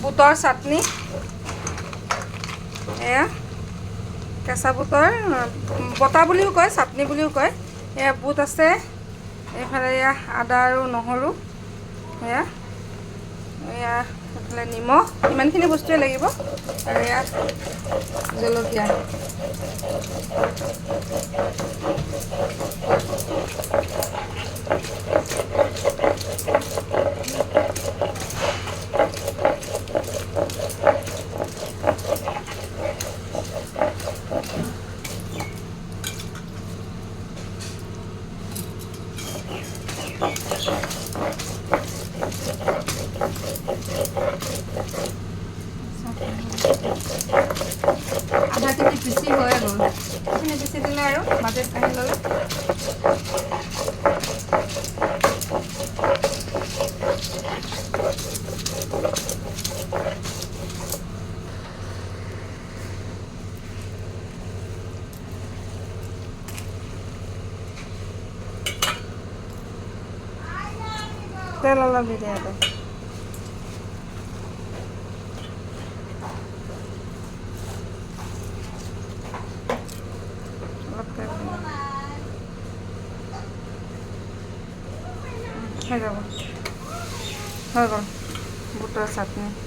বুটৰ চাটনি এয়া কেঁচা বুটৰ বটা বুলিও কয় চাটনি বুলিও কয় এয়া বুট আছে এইফালে এয়া আদা আৰু নহৰু এয়া এয়া এইফালে নিমখ ইমানখিনি বস্তুৱে লাগিব আৰু এয়া জলকীয়া আধাখিনি পিচি হৈ গ'ল সেইখিনি পিচি দিলে আৰু মাটিত কাঢ়ি ল'লে তেল অলপ দি দিয়া হৈ যাব হৈ গ'ল বুটৰ চাটনি